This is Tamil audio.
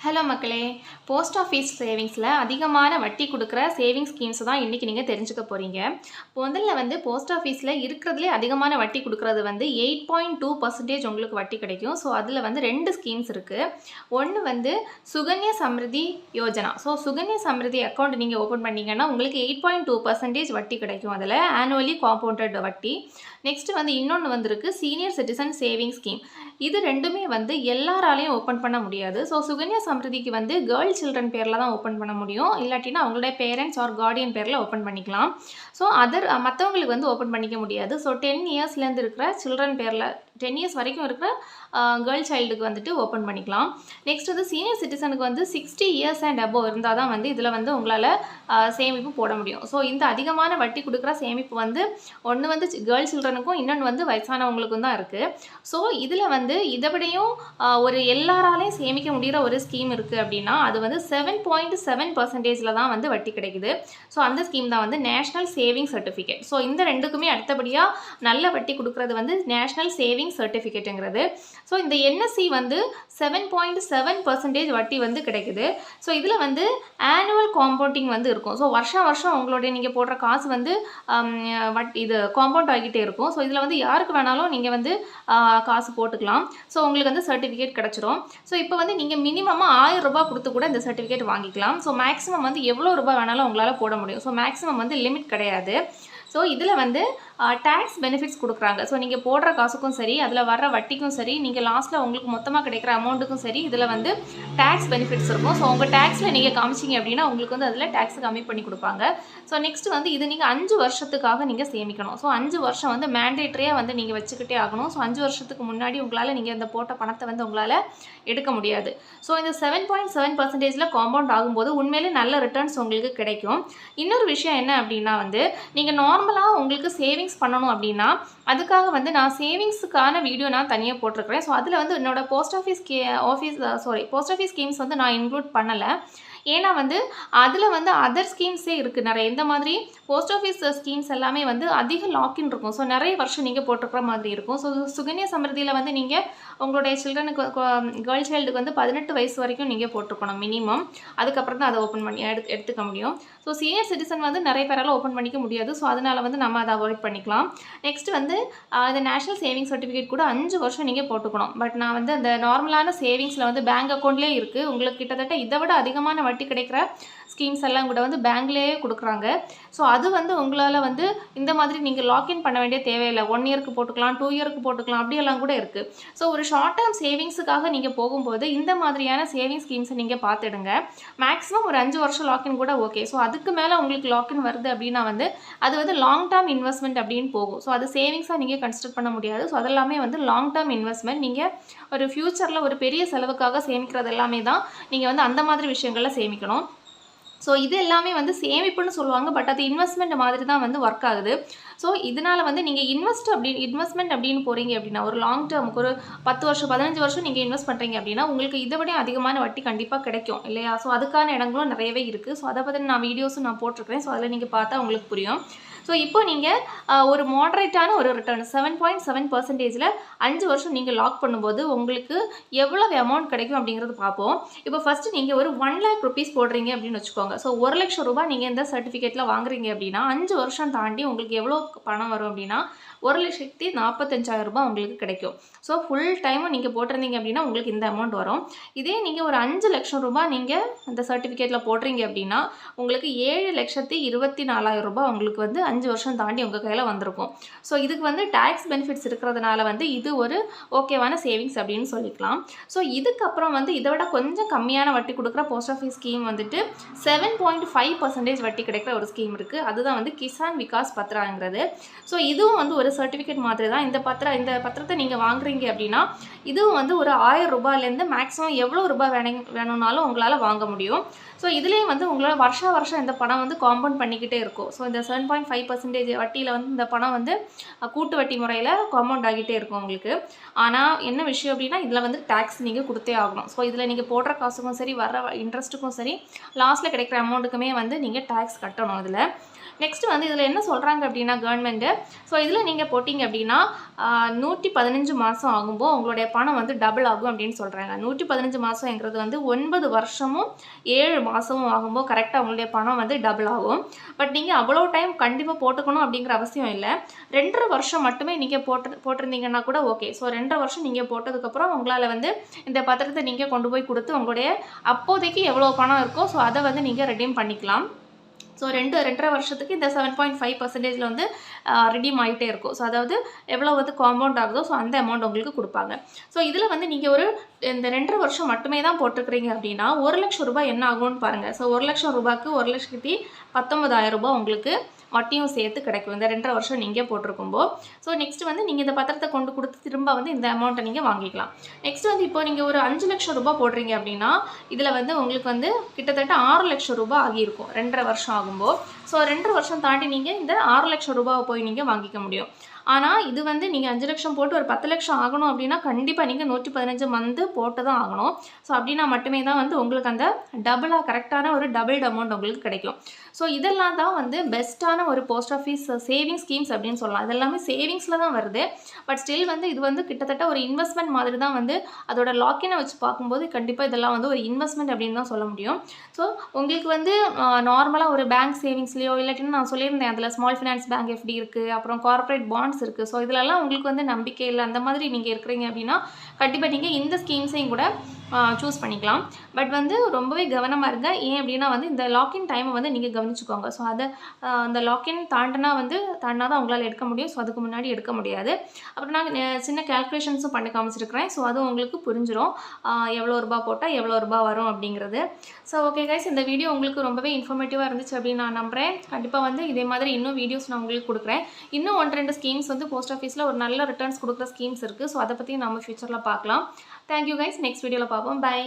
ஹலோ மக்களே, போஸ்ட் ஆஃபீஸ் சேவிங்ஸில் அதிகமான வட்டி கொடுக்குற சேவிங்ஸ் ஸ்கீம்ஸ் தான் இன்றைக்கி நீங்கள் தெரிஞ்சுக்க போகிறீங்க. முதல்ல வந்து போஸ்ட் ஆஃபீஸில் இருக்கிறதுலே அதிகமான வட்டி கொடுக்குறது வந்து 8.2% உங்களுக்கு வட்டி கிடைக்கும். ஸோ அதில் வந்து 2 ஸ்கீம்ஸ் இருக்குது. ஒன்று வந்து சுகன்யா சம்ரிதி யோஜனா. ஸோ சுகன்யா சம்ரிதி அக்கௌண்ட் நீங்கள் ஓப்பன் பண்ணிங்கன்னா உங்களுக்கு 8.2% வட்டி கிடைக்கும். அதில் ஆனுவலி காம்பவுண்டட் வட்டி. நெக்ஸ்ட் வந்து இன்னொன்று வந்துருக்கு சீனியர் சிட்டிசன் சேவிங் ஸ்கீம். இது ரெண்டுமே வந்து எல்லாராலையும் ஓப்பன் பண்ண முடியாது. ஸோ சுகன்யா சம்ரிதிக்கு வந்து கேர்ள் சில்ட்ரன் பேரில் தான் ஓப்பன் பண்ண முடியும். இல்லாட்டினா அவங்களுடைய பேரண்ட்ஸ் ஆர் கார்டியன் பேரில் ஓப்பன் பண்ணிக்கலாம். ஸோ மற்றவங்களுக்கு வந்து ஓப்பன் பண்ணிக்க முடியாது. ஸோ 10 இயர்ஸ்லேருந்து இருக்கிற சில்ட்ரன் பேரில் 10 இயர்ஸ் வரைக்கும் இருக்கிற கேர்ள் சைல்டுக்கு வந்துட்டு ஓப்பன் பண்ணிக்கலாம். நெக்ஸ்ட் வந்து சீனியர் சிட்டிசனுக்கு வந்து 60 இயர்ஸ் அண்ட் அபோவ் இருந்தால் தான் வந்து இதில் வந்து உங்களால் சேமிப்பு போட முடியும். ஸோ இந்த அதிகமான வட்டி கொடுக்குற சேமிப்பு வந்து ஒன்று வந்து கேர்ள் சில்ட்ரனுக்கும் இன்னொன்று வந்து வயசானவங்களுக்கும் தான் இருக்குது. ஸோ இதில் வந்து இதை விடையும் ஒரு எல்லாராலையும் சேமிக்க முடிகிற ஒரு ஸ்கீம் இருக்குது அப்படின்னா அது வந்து 7.7% தான் வந்து வட்டி கிடைக்குது. ஸோ அந்த ஸ்கீம் தான் வந்து நேஷ்னல் சேவிங் சர்டிஃபிகேட். ஸோ இந்த ரெண்டுக்குமே அடுத்தபடியாக நல்ல வட்டி கொடுக்குறது வந்து நேஷ்னல் சேவிங் சர்டிஃபிகேட்டுங்கிறது. ஸோ இந்த என்எஸ்சி வந்து 7.7% வட்டி வந்து கிடைக்குது. ஸோ இதில் வந்து ஆனுவல் காம்பவுண்டிங் வந்து இருக்கும். ஸோ வருஷம் உங்களுடைய நீங்கள் போடுற காசு வந்து இது காம்பவுண்ட் ஆகிட்டே இருக்கும். ஸோ இதில் வந்து யாருக்கு வேணாலும் நீங்கள் வந்து காசு போட்டுக்கலாம். ஸோ உங்களுக்கு வந்து சர்டிஃபிகேட் கிடச்சிரும். ஸோ இப்போ வந்து நீங்கள் மினிமமாக 1000 ரூபாய் கொடுத்து கூட இந்த சர்டிஃபிகேட் வாங்கிக்கலாம். ஸோ மேக்ஸிமம் வந்து எவ்வளோ ரூபாய் வேணாலும் உங்களால் போட முடியும். ஸோ மேக்ஸிமம் வந்து லிமிட் கிடையாது. ஸோ இதில் வந்து டேக்ஸ் பெனிஃபிட்ஸ் கொடுக்குறாங்க. ஸோ நீங்கள் போடுற காசுக்கும் சரி, அதில் வர்ற வட்டிக்கும் சரி, நீங்கள் லாஸ்ட்டில் உங்களுக்கு மொத்தமாக கிடைக்கிற அமௌண்ட்டுக்கும் சரி, இதில் வந்து டேக்ஸ் பெனிஃபிட்ஸ் இருக்கும். ஸோ உங்கள் டேக்ஸில் நீங்கள் காமிச்சிங்க அப்படின்னா உங்களுக்கு வந்து அதில் டேக்ஸ் கம்மி பண்ணி கொடுப்பாங்க. ஸோ நெக்ஸ்ட் வந்து இது நீங்கள் 5 வருஷத்துக்காக நீங்கள் சேமிக்கணும். ஸோ 5 வருஷம் வந்து மேண்டேட்ரியாக வந்து நீங்கள் வச்சுக்கிட்டே ஆகணும். ஸோ 5 வருஷத்துக்கு முன்னாடி உங்களால் நீங்கள் இந்த போட்ட பணத்தை வந்து உங்களால் எடுக்க முடியாது. ஸோ இந்த 7.7%ல் காம்பவுண்ட் ஆகும்போது உண்மையிலே நல்ல ரிட்டர்ன்ஸ் உங்களுக்கு கிடைக்கும். இன்னொரு விஷயம் என்ன அப்படின்னா வந்து நீங்கள் நார்மலாக உங்களுக்கு சேவிங்ஸ் பண்ணணும் அப்படின்னா அதுக்காக வந்து நான் சேவிங்ஸுக்கான வீடியோ நான் தனியாக போட்டிருக்கிறேன். ஸோ அதில் வந்து என்னோட போஸ்ட் ஆஃபீஸ் ஸ்கீம்ஸ் வந்து நான் இன்க்ளூட் பண்ணலை. ஏன்னா வந்து அதில் வந்து அதர் ஸ்கீம்ஸே இருக்குது நிறைய. இந்த மாதிரி போஸ்ட் ஆஃபீஸ் ஸ்கீம்ஸ் எல்லாமே வந்து அதிக லாக்இன் இருக்கும். ஸோ நிறைய வருஷம் நீங்கள் போட்டிருக்கிற மாதிரி இருக்கும். ஸோ சுகன்யா சம்ரிதியில் வந்து நீங்கள் உங்களுடைய சில்ட்ரனுக்கு கேர்ள் சைல்டுக்கு வந்து 18 வயசு வரைக்கும் நீங்கள் போட்டிருக்கணும் மினிமம். அதுக்கப்புறம் தான் அதை ஓப்பன் பண்ணி எடுத்துக்க முடியும். ஸோ சீனியர் சிட்டிசன் வந்து நிறைய பேரால் ஓப்பன் பண்ணிக்க முடியாது. ஸோ அதனால் வந்து நம்ம அதை அவாய்ட் பண்ணிக்கலாம். நெக்ஸ்ட் வந்து இந்த நேஷ்னல் சேவிங் சர்டிஃபிகேட் கூட 5 வருஷம் நீங்கள் போட்டுக்கணும். பட் நான் வந்து அந்த நார்மலான சேவிங்ஸில் வந்து பேங்க் அக்கௌண்ட்லேயே இருக்குது. உங்களுக்கு கிட்டத்தட்ட இதை விட அதிகமான வட்டி கிடைக்கிற ஸ்கீம்ஸ் எல்லாம் கூட வந்து பேங்க்லேயே கொடுக்குறாங்க. ஸோ அது வந்து உங்களால் வந்து இந்த மாதிரி நீங்கள் லாக்இன் பண்ண வேண்டிய தேவையில்லை. 1 இயருக்கு போட்டுக்கலாம், 2 இயருக்கு போட்டுக்கலாம், அப்படியெல்லாம் கூட இருக்குது. ஸோ ஒரு ஷார்ட் டேர்ம் சேவிங்ஸுக்காக நீங்கள் போகும்போது இந்த மாதிரியான சேவிங் ஸ்கீம்ஸை நீங்கள் பார்த்துடுங்க. மேக்ஸிமம் ஒரு 5 வருஷம் லாக்இன் கூட ஓகே. ஸோ அதுக்கு மேலே உங்களுக்கு லாக்இன் வருது அப்படின்னா வந்து அது வந்து லாங் டேர்ம் இன்வெஸ்ட்மெண்ட் அப்படின்னு போகும். ஸோ அது சேவிங்ஸாக நீங்கள் கன்சிடர் பண்ண முடியாது. ஸோ அதெல்லாமே வந்து லாங் டேர்ம் இன்வெஸ்ட்மெண்ட். நீங்கள் ஒரு ஃப்யூச்சரில் ஒரு பெரிய செலவுக்காக சேமிக்கிறது எல்லாமே தான் நீங்கள் வந்து அந்த மாதிரி விஷயங்களில் சேமிக்கணும். ஸோ இது எல்லாமே வந்து சேமிப்புன்னு சொல்லுவாங்க. பட் அது இன்வெஸ்ட்மெண்ட் மாதிரி தான் வந்து ஒர்க் ஆகுது. ஸோ இதனால் வந்து நீங்கள் இன்வெஸ்ட்மெண்ட் அப்படின்னு போகிறீங்க அப்படின்னா ஒரு லாங் டேர்முக்கு ஒரு 10 வருஷம் 15 வருஷம் நீங்கள் இன்வெஸ்ட் பண்ணுறீங்க அப்படின்னா உங்களுக்கு இதை விட அதிகமான வட்டி கண்டிப்பாக கிடைக்கும் இல்லையா? ஸோ அதுக்கான இடங்களும் நிறையவே இருக்குது. ஸோ அதை பற்றி நான் வீடியோஸும் நான் போட்டிருக்கிறேன். ஸோ அதில் நீங்கள் பார்த்தா உங்களுக்கு புரியும். ஸோ இப்போ நீங்கள் ஒரு மாடரேட்டான ஒரு ரிட்டர்ன் 7.7%ல் 5 வருஷம் நீங்கள் லாக் பண்ணும்போது உங்களுக்கு எவ்வளவு அமௌண்ட் கிடைக்கும் அப்படிங்கிறது பார்ப்போம். இப்போ ஃபஸ்ட்டு நீங்கள் ஒரு 1 lakh rupees போடுறீங்க அப்படின்னு வச்சுக்கோங்க. ஸோ 1 லட்சம் ரூபாய் நீங்கள் இந்த சர்டிஃபிகேட்டில் வாங்குறீங்க அப்படின்னா 5 வருஷம் தாண்டி உங்களுக்கு எவ்வளோ பணம் வரும் அப்படின்னா 1,45,000 ரூபாய் உங்களுக்கு கிடைக்கும். ஸோ ஃபுல் டைமும் நீங்கள் போட்டிருந்தீங்க அப்படின்னா உங்களுக்கு இந்த அமௌண்ட் வரும். இதே நீங்கள் ஒரு 5 லட்சம் ரூபாய் நீங்கள் இந்த சர்டிஃபிகேட்டில் போடுறீங்க அப்படின்னா உங்களுக்கு 7,24,000 ரூபாய் உங்களுக்கு வந்து 5 வருஷம் தாண்டி உங்கள் கையில் வந்திருக்கும். ஸோ இதுக்கு வந்து டேக்ஸ் பெனிஃபிட்ஸ் இருக்கிறதுனால வந்து இது ஒரு ஓகேவான சேவிங்ஸ் அப்படின்னு சொல்லிக்கலாம். ஸோ இதுக்கப்புறம் வந்து இதை விட கொஞ்சம் கம்மியான வட்டி கொடுக்குற போஸ்ட் ஆஃபீஸ் ஸ்கீம் வந்துட்டு 7.5% வட்டி கிடைக்கிற ஒரு ஸ்கீம் இருக்குது. அதுதான் வந்து கிசான் விகாஸ் பத்ராங்கிறது. ஸோ இதுவும் வந்து ஒரு சர்டிஃபிகேட் மாதிரி தான். இந்த பத்திரத்தை நீங்கள் வாங்குறீங்க அப்படின்னா இதுவும் வந்து ஒரு 1000 ரூபாயிலேருந்து மேக்ஸிமம் எவ்வளோ ரூபாய் வேணும்னாலும் உங்களால் வாங்க முடியும். ஸோ இதுலேயும் வந்து உங்களால் வருஷம் இந்த பணம் வந்து காம்பவுண்ட் பண்ணிக்கிட்டே இருக்கும். ஸோ இந்த 7.5% வட்டியில் வந்து இந்த பணம் வந்து கூட்டு வட்டி முறையில் காம்பவுண்ட் ஆகிட்டே இருக்கும் உங்களுக்கு. ஆனால் என்ன விஷயம் அப்படின்னா இதில் வந்து டேக்ஸ் நீங்கள் கொடுத்தே ஆகணும். ஸோ இதில் நீங்கள் போடுற காசுக்கும் சரி வர்ற இன்ட்ரெஸ்ட்டுக்கும் சரி லாஸ்ட்டில் கிடைக்கிற அமௌண்ட்டுக்குமே வந்து நீங்கள் டேக்ஸ் கட்டணும். இதில் நெக்ஸ்ட் வந்து இதில் என்ன சொல்கிறாங்க அப்படின்னா கவர்மெண்ட்டு, ஸோ இதில் நீங்கள் போட்டிங்க அப்படின்னா 115 மாதம் ஆகும்போது உங்களுடைய பணம் வந்து டபுள் ஆகும் அப்படின்னு சொல்கிறாங்க. 115 மாதங்கிறது வந்து 9 வருஷமும் 7 மாதமும் ஆகும்போது கரெக்டாக உங்களுடைய பணம் வந்து டபுள் ஆகும். பட் நீங்கள் அவ்வளோ டைம் கண்டிப்பாக போட்டுக்கணும் அப்படிங்கிற அவசியம் இல்லை. 2.5 வருஷம் மட்டுமே நீங்கள் போட்டிருந்தீங்கன்னா கூட ஓகே. ஸோ 2.5 வருஷம் நீங்கள் போட்டதுக்கப்புறம் உங்களால் வந்து இந்த பத்திரத்தை நீங்கள் கொண்டு போய் கொடுத்து உங்களுடைய அப்போதைக்கு எவ்வளோ பணம் இருக்கோ ஸோ அதை வந்து நீங்கள் ரெடீம் பண்ணிக்கலாம். ஸோ 2.5 வருஷத்துக்கு இந்த 7.5% வந்து ரிடீம் ஆகிட்டே இருக்கும். ஸோ அதாவது எவ்வளோ வந்து காம்பவுண்ட் ஆகுதோ ஸோ அந்த அமௌண்ட் உங்களுக்கு கொடுப்பாங்க. ஸோ இதில் வந்து நீங்கள் இந்த 2.5 வருஷம் மட்டுமே தான் போட்டிருக்கிறீங்க அப்படின்னா 1 லட்சம் ரூபாய் என்ன ஆகும்னு பாருங்கள். ஸோ 1 லட்சம் ரூபாய்க்கு 1,19,000 ரூபாய் உங்களுக்கு வட்டியும் சேர்த்து கிடைக்கும் இந்த 2.5 வருஷம் நீங்கள் போட்டிருக்கும்போது. ஸோ நெக்ஸ்ட் வந்து நீங்கள் இந்த பத்திரத்தை கொண்டு கொடுத்து திரும்ப வந்து இந்த அமௌண்ட்டை நீங்கள் வாங்கிக்கலாம். நெக்ஸ்ட் வந்து இப்போ நீங்கள் ஒரு 5 லட்சம் ரூபாய் போடுறீங்க அப்படின்னா இதில் வந்து உங்களுக்கு வந்து கிட்டத்தட்ட 6 லட்சம் ரூபாய் ஆகியிருக்கும் 2.5 வருஷம் ஆகும்போது. ஸோ 2.5 வருஷம் தாண்டி நீங்கள் இந்த 6 லட்சம் ரூபாவை போய் நீங்கள் வாங்கிக்க முடியும். ஆனால் இது வந்து நீங்கள் 5 லட்சம் போட்டு ஒரு 10 லட்சம் ஆகணும் அப்படின்னா கண்டிப்பாக நீங்கள் 115 மந்த்து போட்டு தான் ஆகணும். ஸோ அப்படின்னா மட்டுமே தான் வந்து உங்களுக்கு அந்த டபுளாக கரெக்டான ஒரு டபுள் அமௌண்ட் உங்களுக்கு கிடைக்கும். ஸோ இதெல்லாம் தான் வந்து பெஸ்ட்டான ஒரு போஸ்ட் ஆஃபீஸ் சேவிங் ஸ்கீம்ஸ் அப்படின்னு சொல்லலாம். இதெல்லாமே சேவிங்ஸில் தான் வருது. பட் ஸ்டில் வந்து இது வந்து கிட்டத்தட்ட ஒரு இன்வெஸ்ட்மெண்ட் மாதிரி தான் வந்து அதோட லாக்கினை வச்சு பார்க்கும்போது கண்டிப்பாக இதெல்லாம் வந்து ஒரு இன்வெஸ்ட்மெண்ட் அப்படின்னு தான் சொல்ல முடியும். ஸோ உங்களுக்கு வந்து நார்மலாக ஒரு பேங்க் சேவிங்ஸ்லையோ இல்லாட்டின்னு நான் சொல்லியிருந்தேன் அதில் ஸ்மால் ஃபினான்ஸ் பேங்க் எஃப்டி இருக்குது, அப்புறம் கார்ப்பரேட் பாண்ட்ஸ் இருக்குது. ஸோ இதிலெல்லாம் உங்களுக்கு வந்து நம்பிக்கை இல்லை அந்த மாதிரி நீங்கள் இருக்கிறீங்க அப்படின்னா கண்டிப்பாக நீங்கள் இந்த ஸ்கீம்ஸையும் கூட சூஸ் பண்ணிக்கலாம். பட் வந்து ரொம்பவே கவனமாக இருங்க. ஏன் அப்படின்னா வந்து இந்த லாக்இன் டைமை வந்து நீங்கள் கவனிச்சுக்கோங்க. ஸோ அதை அந்த லாக்இன் தாண்டினா தான் உங்களால் எடுக்க முடியும். ஸோ அதுக்கு முன்னாடி எடுக்க முடியாது. அப்புறம் நான் சின்ன கேல்குலேஷன்ஸும் பண்ணி காமிச்சிருக்கிறேன். ஸோ அதுவும் உங்களுக்கு புரிஞ்சிடும் எவ்வளோ ரூபா போட்டால் எவ்வளோ ரூபா வரும் அப்படிங்கிறது. ஸோ ஓகே கைஸ், இந்த வீடியோ உங்களுக்கு ரொம்பவே இன்ஃபர்மேட்டிவாக இருந்துச்சு அப்படின்னு நான் நம்புகிறேன். கண்டிப்பாக வந்து இதே மாதிரி இன்னும் வீடியோஸ் நான் உங்களுக்கு கொடுக்குறேன். இன்னும் 1-2 ஸ்கீம்ஸ் வந்து போஸ்ட் ஆஃபீஸில் ஒரு நல்ல ரிட்டர்ன்ஸ் கொடுக்குற ஸ்கீம்ஸ் இருக்குது. ஸோ அதை பற்றி நம்ம ஃபியூச்சரில் பார்க்கலாம். தேங்க்யூ கைஸ், நெக்ஸ்ட் வீடியோவில் பார்ப்போம். பை.